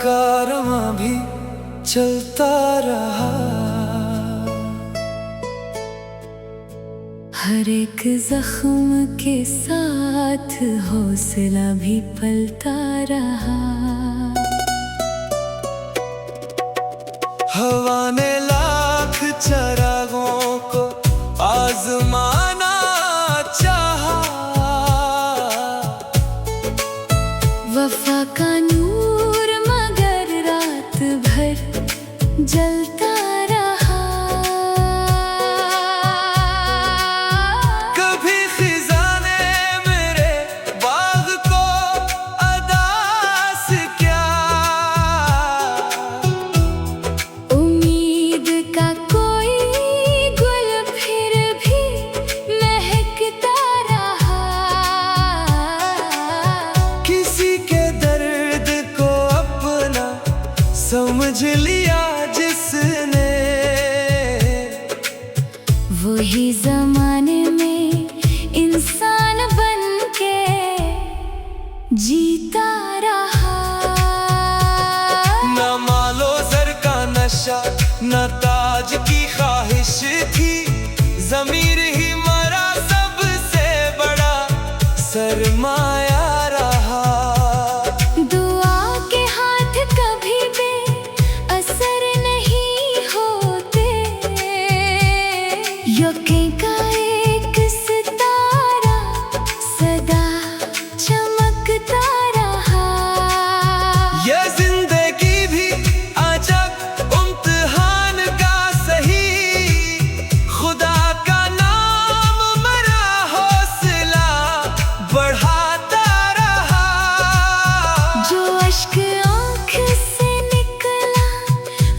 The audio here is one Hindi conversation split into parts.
कारवां भी चलता रहा। हर एक जख्म के साथ हौसला भी पलता रहा। हवा ने लाख चरागों को आजमाना चाहा। वफा का नूर मगर रात भर जलता रहा। कभी खिज़ा ने मेरे बाग को अदास किया। उम्मीद का कोई गुल फिर भी महकता रहा। किसी के दर्द को अपना समझ लिया जिसने, वही जमाने में इंसान बन के जीता रहा। न मालो ज़र का नशा न ताज की ख्वाहिश थी। ज़मीर ही मरा सबसे बड़ा सरमाया रहा। दुआ के हाथ कभी बेअसर नहीं होते। यकीन का एक सितारा सदा चमकता रहा। ये जिंदगी भी अजब इम्तिहान का सही। खुदा का नाम मरा हौसला बढ़ाता रहा। जो अश्क आँख से निकला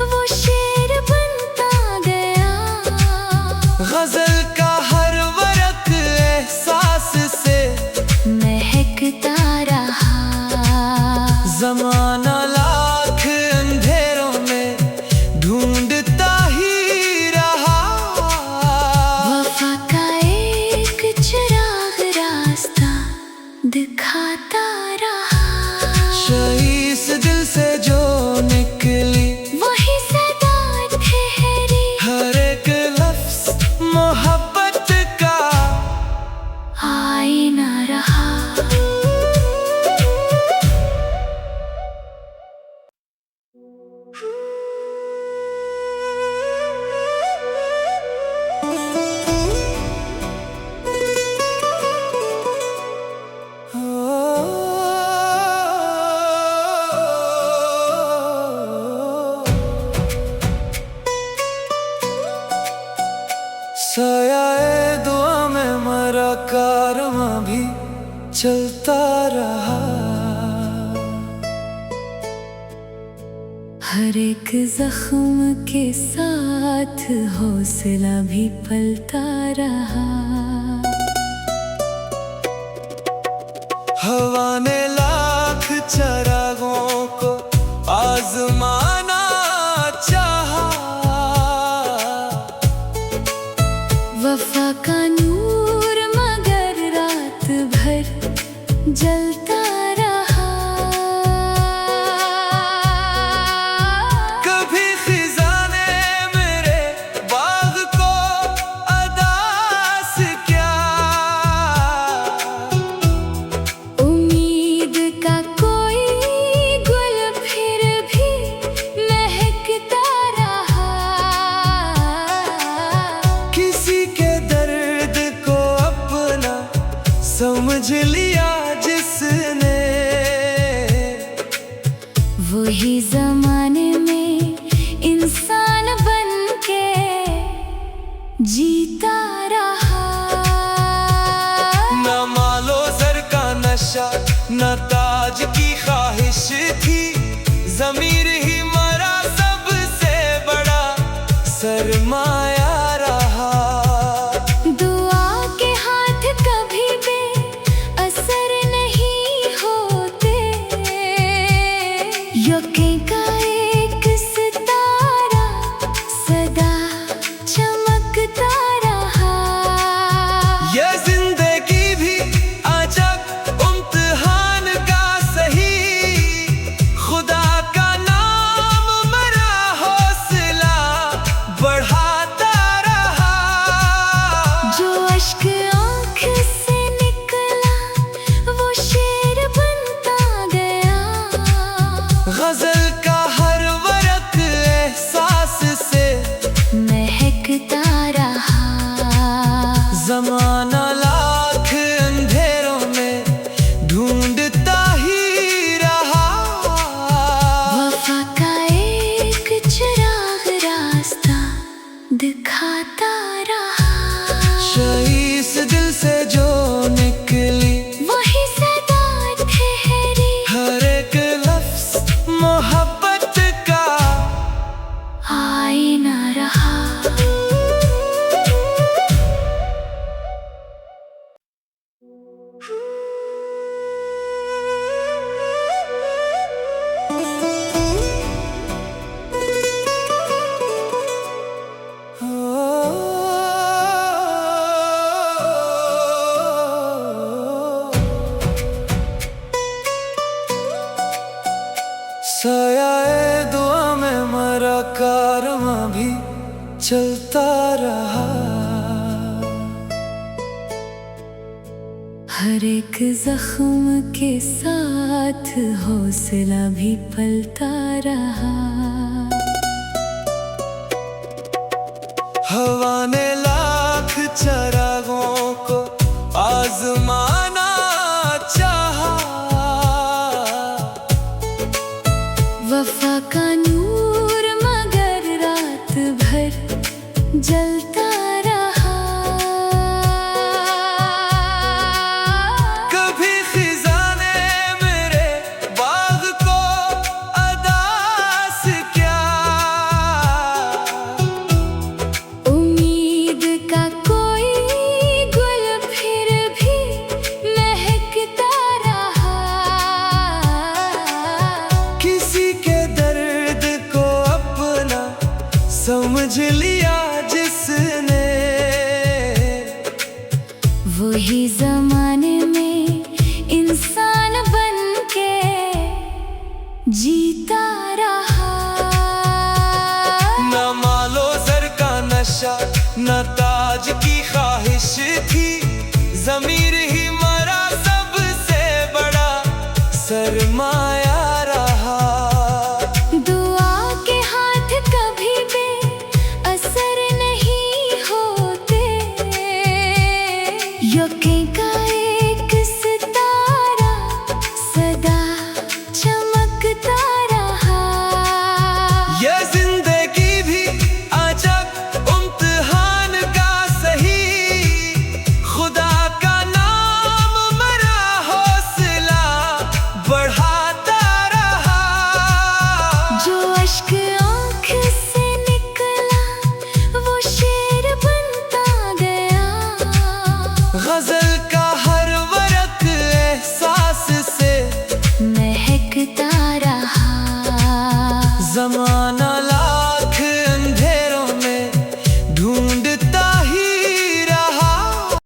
वो शेर बनता गया। गजल का हर वरक एहसास से महकता रहा। ज़माना लाख अंधेरों में ढूंढता ही रहा। वफा का एक चिराग रास्ता दिखाता रहा। इस दिल से जो निकली वही सदा ठहरी। हर एक लफ्ज़ मोहब्बत का आईना रहा। साया दुआ में मरा कारवां भी चलता रहा। हर एक जख्म के साथ हौसला भी पलता रहा। हवा ने लाख चरागों को आजमाना चाहा। वफा का नूर मगर रात भर जलता रहा। कभी खिज़ा ने मेरे बाग को अदास किया। उम्मीद का कोई गुल फिर भी महकता रहा। किसी के दर्द को अपना समझ लिया जिसने, वही जमाने में इंसान बन के जीता रहा। न मालो ज़र का नशा न ताज की ख्वाहिश थी। ज़मीर ही मरा सबसे बड़ा सरमाया रहा। दुआ के हाथ कभी बेअसर नहीं होते। यकीन का एक सितारा सदा चमकता रहा। ये जिंदगी भी अजब इम्तिहान का जमाना लाख अंधेरों में ढूंढता ही रहा, वफा का एक चिराग रास्ता दिखाता रहा। इस दिल से जो निकली वही सदा ठहरी, हर एक लफ्ज मोहब्बत का आईना रहा। साया दुआ में मरा कारवां भी चलता रहा, हर एक जख्म के साथ हौसला भी पलता रहा। हवा ने लाख चरागों को आजमाना चाहा, वफा का नूर मगर रात भर जलता रहा। कभी खिज़ा ने मेरे बाग को अदास किया, उम्मीद का कोई गुल फिर भी महकता रहा। किसी के दर्द को अपना समझ लिया जिसने, वही जमाने में इंसान बन के जीता रहा। न मालो जर का नशा न ताज की ख्वाहिश थी, ज़मीर ही मरा सबसे बड़ा सरमाया रहा। दुआ के हाथ कभी भी असर नहीं होते, यकीन